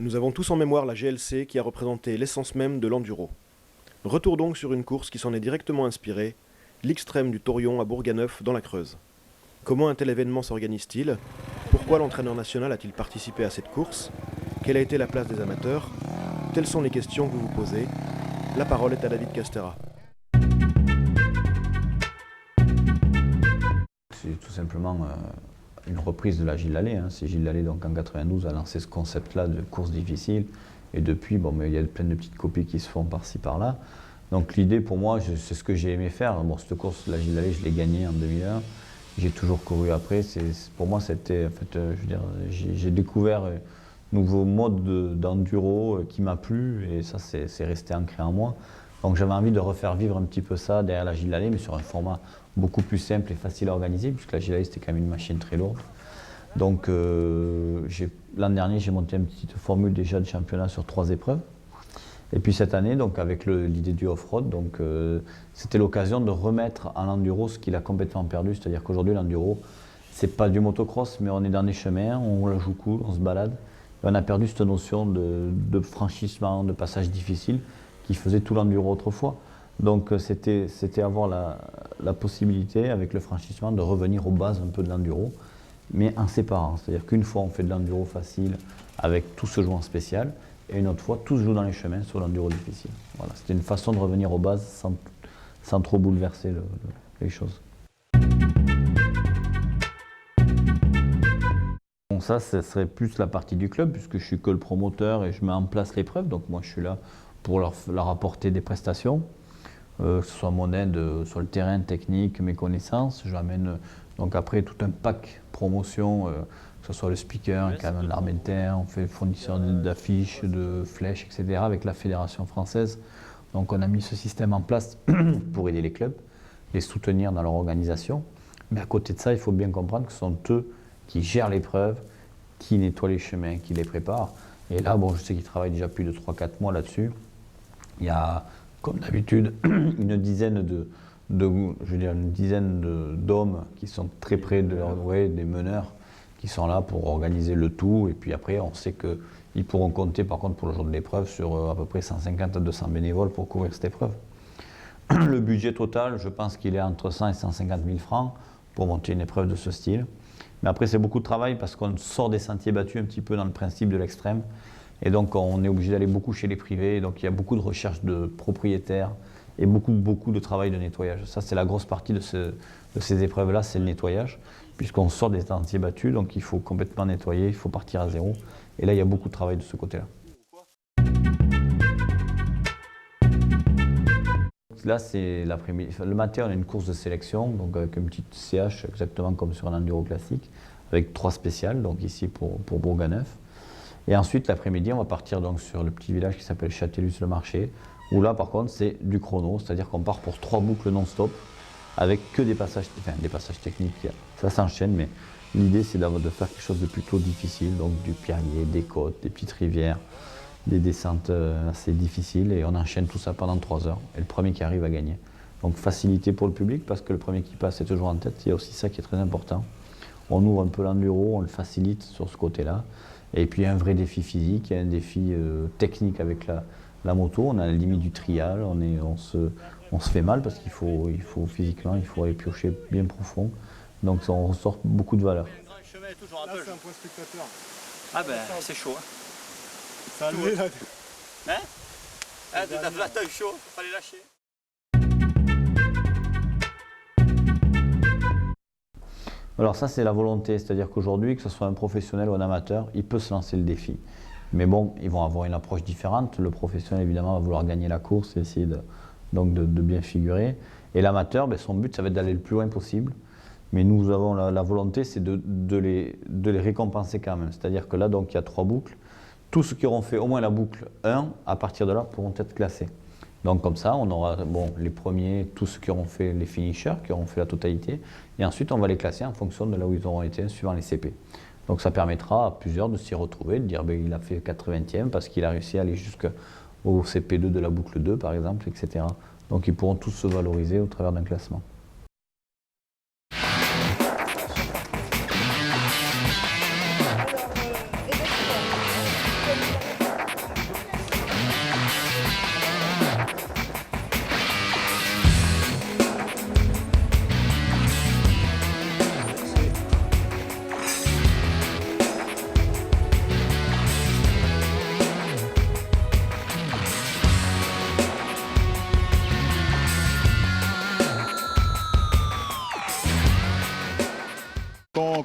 Nous avons tous en mémoire la GLC qui a représenté l'essence même de l'enduro. Retour donc sur une course qui s'en est directement inspirée, l'Xtrême du Taurion à Bourganeuf dans la Creuse. Comment un tel événement s'organise-t-il? Pourquoi l'entraîneur national a-t-il participé à cette course? Quelle a été la place des amateurs? Telles sont les questions que vous vous posez. La parole est à David Castera. C'est tout simplement une reprise de la Gilles Lallet. C'est Gilles Lallet donc en 92 a lancé ce concept-là de course difficile. Et depuis, mais il y a plein de petites copies qui se font par-ci par-là. Donc l'idée pour moi, c'est ce que j'ai aimé faire. Bon, cette course, la Gilles Lallet, je l'ai gagnée en 2001. J'ai toujours couru après. Pour moi, c'était, j'ai découvert un nouveau mode d'enduro qui m'a plu et ça, c'est resté ancré en moi. Donc j'avais envie de refaire vivre un petit peu ça derrière la Gilles Lallet, mais sur un format beaucoup plus simple et facile à organiser, puisque la Gilles Lallet, c'était quand même une machine très lourde. Donc l'an dernier, j'ai monté une petite formule déjà de championnat sur 3 épreuves. Et puis cette année, donc avec l'idée du off-road, c'était l'occasion de remettre à l'enduro ce qu'il a complètement perdu. C'est-à-dire qu'aujourd'hui, l'enduro, c'est pas du motocross, mais on est dans des chemins, on la joue cool, on se balade. Et on a perdu cette notion de franchissement, de passage difficile qui faisait tout l'enduro autrefois. Donc c'était avoir la possibilité, avec le franchissement, de revenir aux bases un peu de l'enduro, mais en séparant. C'est-à-dire qu'une fois, on fait de l'enduro facile avec tout se joue en spécial, et une autre fois, tout se joue dans les chemins sur l'enduro difficile. Voilà, c'était une façon de revenir aux bases sans trop bouleverser les choses. Bon, ça serait plus la partie du club, puisque je suis que le promoteur et je mets en place l'épreuve. Donc moi, je suis là pour leur apporter des prestations, que ce soit mon aide sur le terrain technique, mes connaissances. J'amène donc après tout un pack promotion, que ce soit le speaker, un camion de l'armée de terre, on fait fournisseur d'affiches, de flèches, etc. avec la fédération française. Donc on a mis ce système en place pour aider les clubs, les soutenir dans leur organisation. Mais à côté de ça, il faut bien comprendre que ce sont eux qui gèrent l'épreuve, qui nettoient les chemins, qui les préparent. Et là, bon, je sais qu'ils travaillent déjà plus de 3-4 mois là-dessus. Il y a, comme d'habitude, une dizaine d'hommes qui sont très près des meneurs, qui sont là pour organiser le tout. Et puis après, on sait qu'ils pourront compter, par contre, pour le jour de l'épreuve, sur à peu près 150 à 200 bénévoles pour couvrir cette épreuve. Le budget total, je pense qu'il est entre 100 et 150 000 francs pour monter une épreuve de ce style. Mais après, c'est beaucoup de travail parce qu'on sort des sentiers battus un petit peu dans le principe de l'extrême. Et donc, on est obligé d'aller beaucoup chez les privés. Donc, il y a beaucoup de recherche de propriétaires et beaucoup de travail de nettoyage. Ça, c'est la grosse partie de ces épreuves-là, c'est le nettoyage, puisqu'on sort des sentiers battus, donc il faut complètement nettoyer, il faut partir à zéro. Et là, il y a beaucoup de travail de ce côté-là. Là, c'est l'après-midi. Le matin, on a une course de sélection, donc avec une petite CH, exactement comme sur un enduro classique, avec 3 spéciales, donc ici pour Bourganeuf. Et ensuite, l'après-midi, on va partir donc sur le petit village qui s'appelle Châtellus-le-Marché, où là, par contre, c'est du chrono, c'est-à-dire qu'on part pour 3 boucles non-stop, avec que des passages techniques. Ça s'enchaîne, mais l'idée, c'est de faire quelque chose de plutôt difficile, donc du pierrier, des côtes, des petites rivières, des descentes assez difficiles, et on enchaîne tout ça pendant 3 heures. Et le premier qui arrive à gagner. Donc facilité pour le public, parce que le premier qui passe est toujours en tête. Il y a aussi ça qui est très important. On ouvre un peu l'enduro, on le facilite sur ce côté-là. Et puis un vrai défi physique, un défi technique avec la moto. On a la limite du trial, on se fait mal parce qu'il faut physiquement, il faut aller piocher bien profond. Donc on ressort beaucoup de valeur. Là, c'est un point spectateur. Ah ben, c'est chaud. Ça a levé là. Hein? Ah, t'as eu chaud, fallait lâcher. Alors ça, c'est la volonté, c'est-à-dire qu'aujourd'hui, que ce soit un professionnel ou un amateur, il peut se lancer le défi. Mais bon, ils vont avoir une approche différente. Le professionnel, évidemment, va vouloir gagner la course et essayer de bien figurer. Et l'amateur, son but, ça va être d'aller le plus loin possible. Mais nous avons la volonté, c'est de les récompenser quand même. C'est-à-dire que là, donc, il y a 3 boucles. Tous ceux qui auront fait au moins la boucle 1, à partir de là, pourront être classés. Donc comme ça, on aura les premiers, tous ceux qui auront fait les finishers, qui auront fait la totalité. Et ensuite, on va les classer en fonction de là où ils auront été, suivant les CP. Donc ça permettra à plusieurs de s'y retrouver, de dire il a fait 80e parce qu'il a réussi à aller jusqu'au CP2 de la boucle 2, par exemple, etc. Donc ils pourront tous se valoriser au travers d'un classement.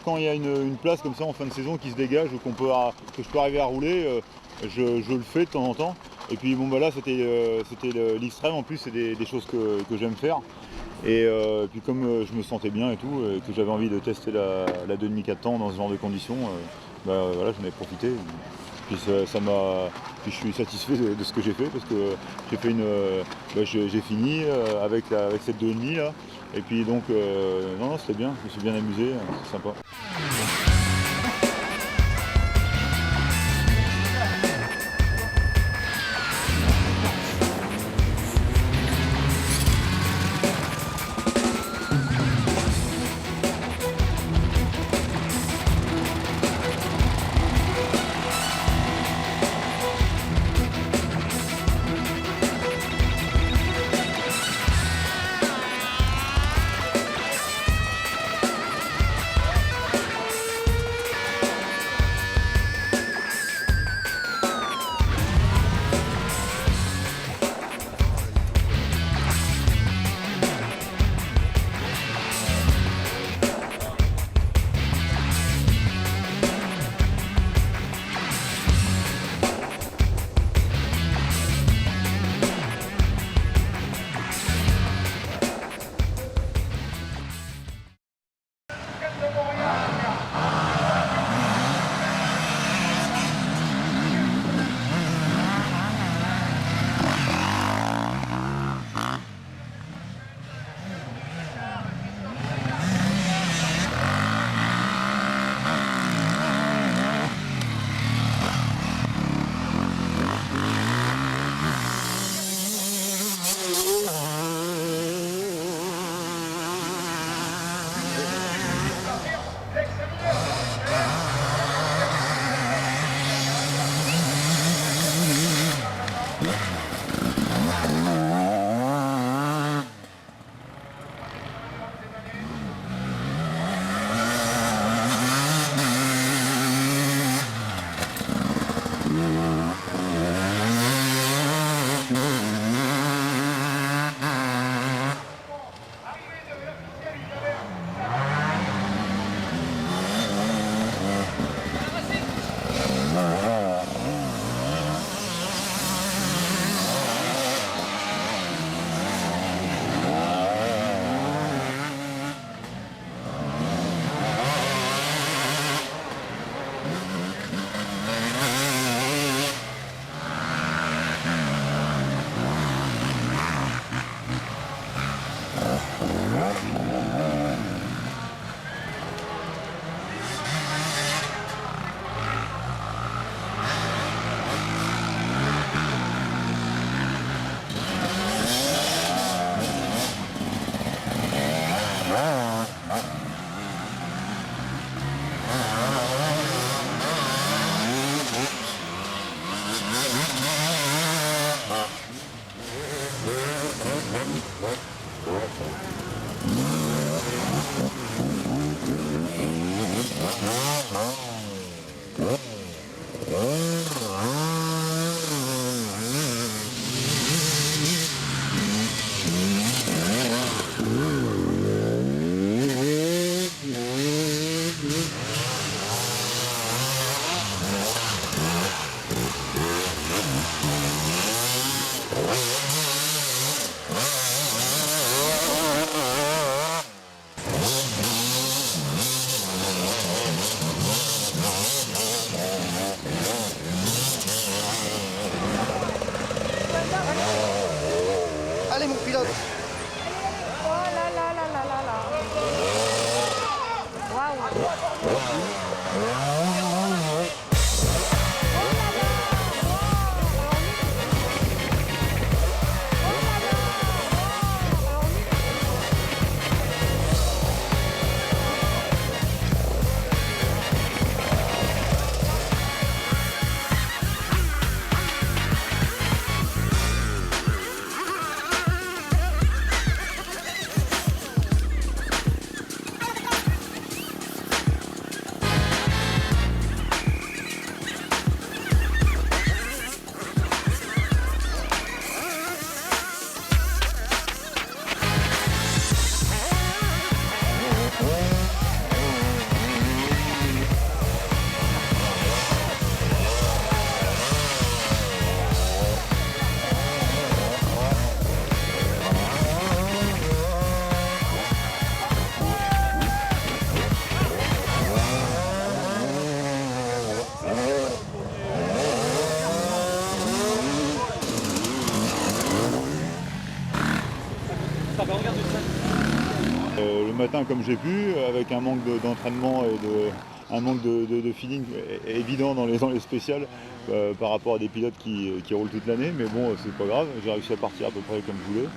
quand il y a une place comme ça en fin de saison qui se dégage ou que je peux arriver à rouler, je le fais de temps en temps. Et puis bon bah là c'était l'extrême, en plus c'est des choses que j'aime faire. Et puis comme je me sentais bien et tout, et que j'avais envie de tester la 2,5-4 temps dans ce genre de conditions, bah, voilà, j'en ai profité. Puis puis je suis satisfait de ce que j'ai fait, parce que j'ai fait j'ai fini avec cette 2,5 là. Et puis donc non, c'était bien, je me suis bien amusé, c'est sympa. Allez mon pilote. Oh là là là là là là. Le matin comme j'ai pu, avec un manque d'entraînement et un manque de feeling évident dans les spéciales par rapport à des pilotes qui roulent toute l'année, mais bon, c'est pas grave, j'ai réussi à partir à peu près comme je voulais.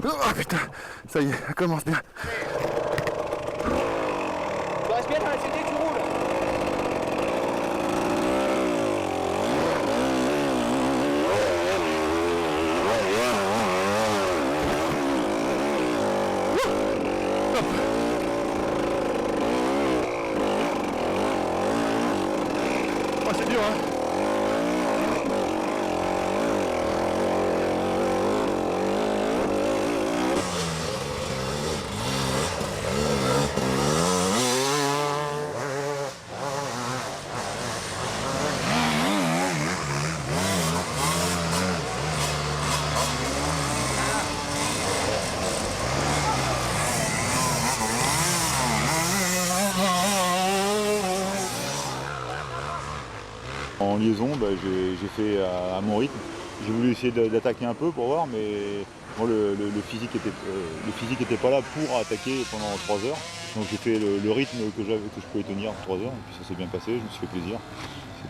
Oh putain, ça y est, ça commence bien. Tu restes bien dans la CD, tu roules. Oh, c'est dur, hein. En liaison, j'ai fait à mon rythme. J'ai voulu essayer d'attaquer un peu pour voir, mais bon, le physique était pas là pour attaquer pendant 3 heures. Donc j'ai fait le rythme que je pouvais tenir 3 heures, et puis ça s'est bien passé, je me suis fait plaisir.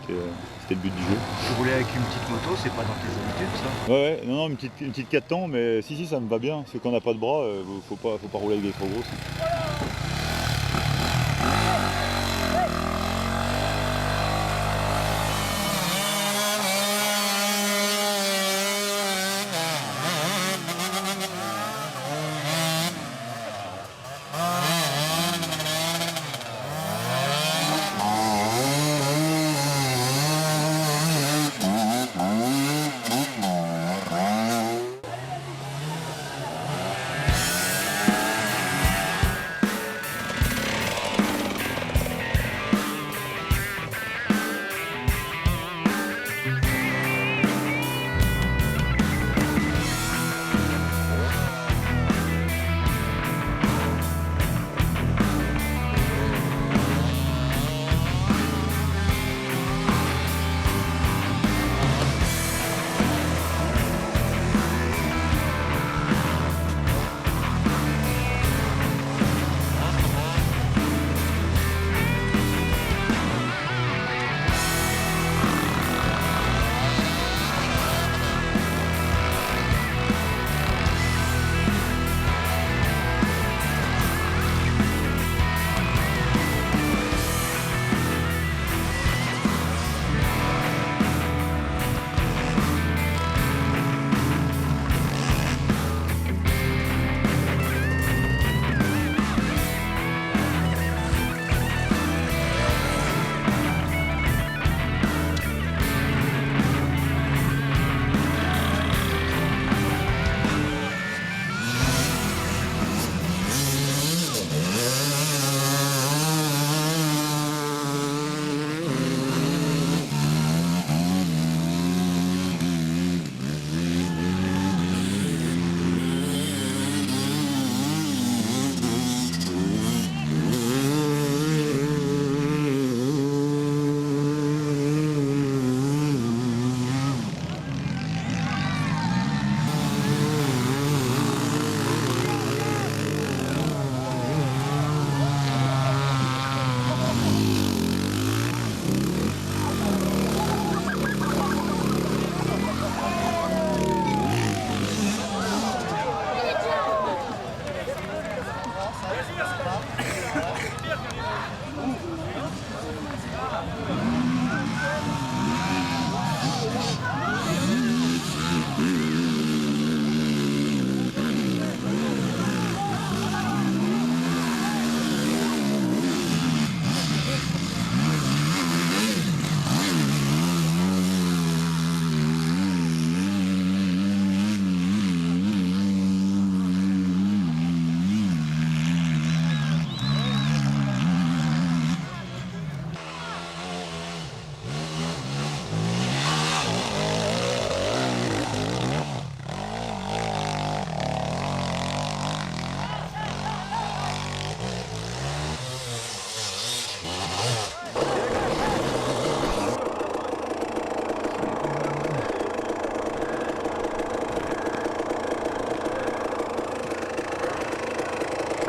C'était le but du jeu. Tu roulais avec une petite moto, c'est pas dans tes habitudes ça? Ouais, non, une petite 4 temps, mais si, ça me va bien. Parce que quand on n'a pas de bras, faut pas rouler avec des trop grosses.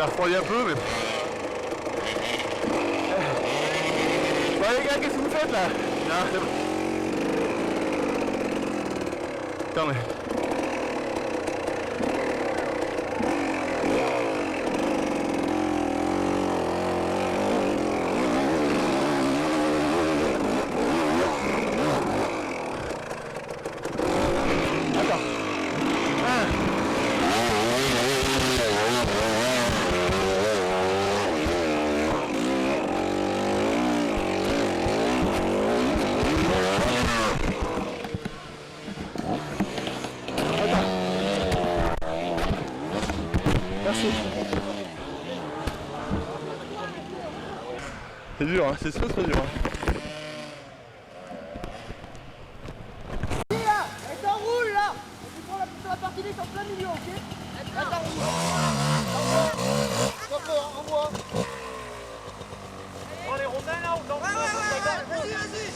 a refroidi un peu, mais... Bon les gars, qu'est-ce que vous faites là? Non, c'est bon. Attends, mais... C'est dur, hein, c'est très très dur. Hein. Et t'enroules là. Tu prends la partie libre en plein milieu, ok? Là t'enroules. Envoie. Prends les rondins là, on t'enroule. Vas-y, vas-y.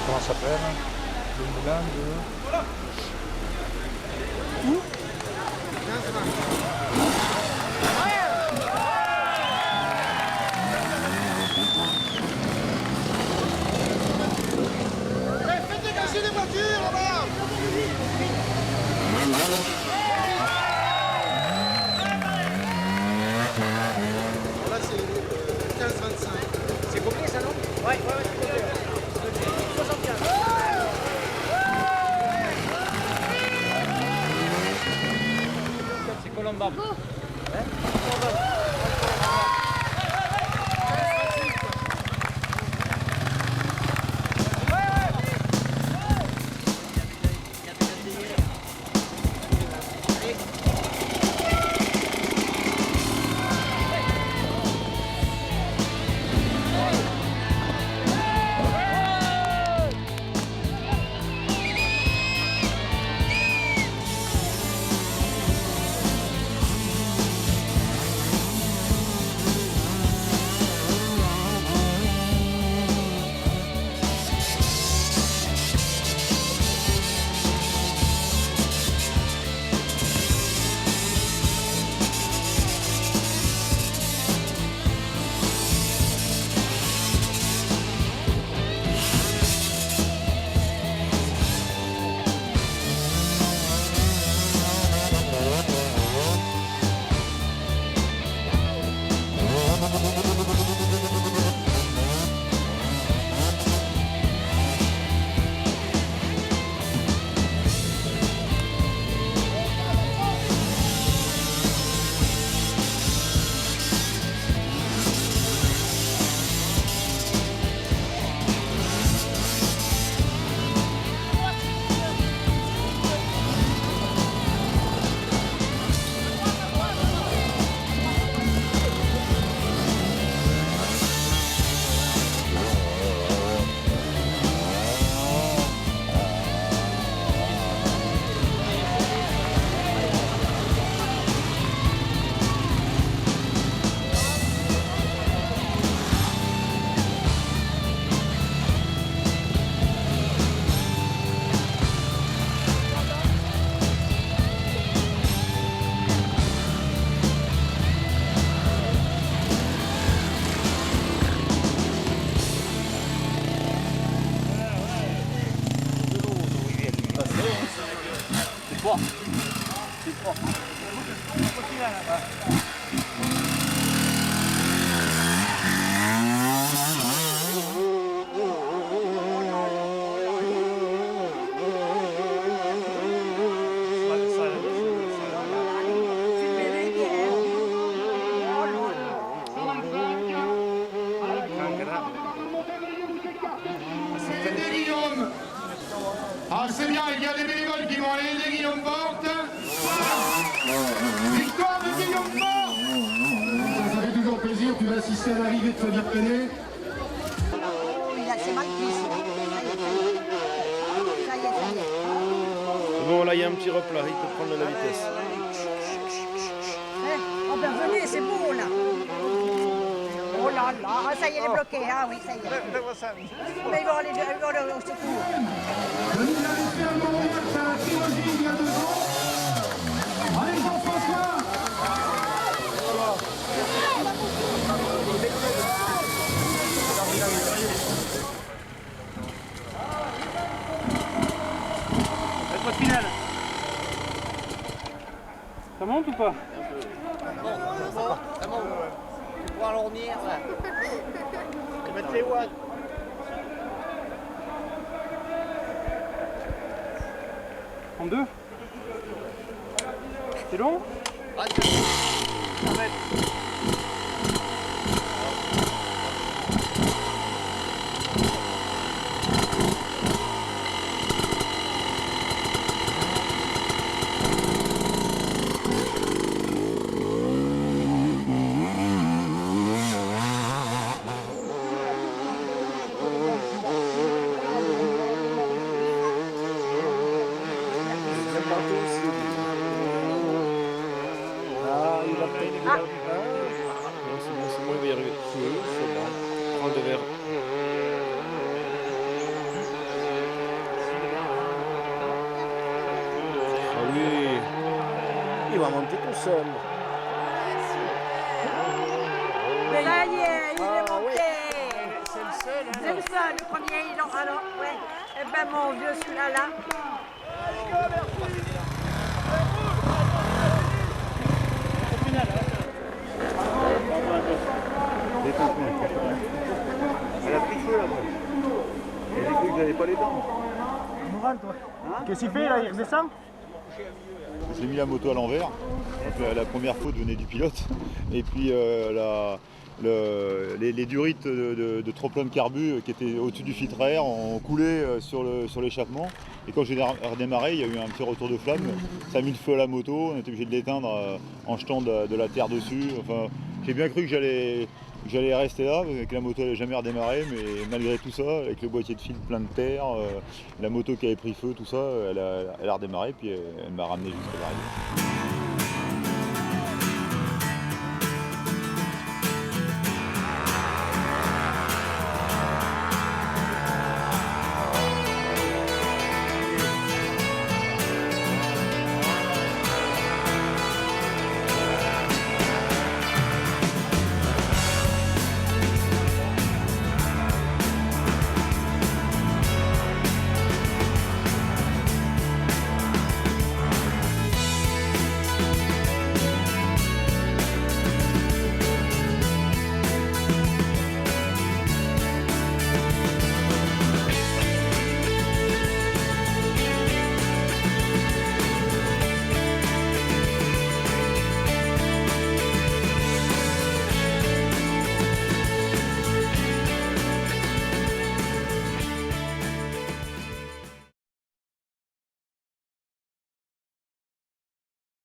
Comment ça s'appelle? Le moulin de... Faites dégager les voitures là-bas. Là c'est 15-25. C'est complet ça non? Ouais, c'est complet. 75. C'est Colomba. Ah, c'est bien, il y a des bénévoles qui vont aller aider Guillaume Porte. Victoire de Guillaume Porte. Ça fait toujours plaisir, tu vas assister à l'arrivée de Fabien Penet. C'est mal pris. Ça y est. Bon, là, il y a un petit replat, il peut prendre de la vitesse. Oh ben venez, c'est beau là. Oh là là, ça y est, il est bloqué. Ah oui, ça y est. Mais ils vont aller au secours. Le nous avait fait un bon match à la trilogie il y a 2 ans. Allez Jean-François. Pas de finale. Ça monte ou pas? Ça monte. Tu pourras l'ornir là. Tu vas mettre les watts. En deux? C'est long? Ah, C'est bon, il va y arriver. C'est bon. Prends le verre. Ah oui. Il va monter tout seul. Ça y est, il est monté. C'est le seul, le premier, il en alors, ouais. Eh ben mon vieux, celui-là là. Elle a pris feu là-bas. J'ai cru que j'avais pas les dents. Qu'est-ce qu'il fait là? Il redescend? J'ai mis la moto à l'envers. Donc, la première faute venait du pilote. Et puis les durites de trop plein de carbu qui étaient au-dessus du filtre à air ont coulé sur l'échappement. Et quand j'ai redémarré, il y a eu un petit retour de flamme. Ça a mis le feu à la moto. On était obligé de l'éteindre en jetant de la terre dessus. Enfin, j'ai bien cru que j'allais rester là, que la moto n'allait jamais redémarrer, mais malgré tout ça, avec le boîtier de fil plein de terre, la moto qui avait pris feu, tout ça, elle a redémarré, puis elle m'a ramené jusqu'à l'arrivée.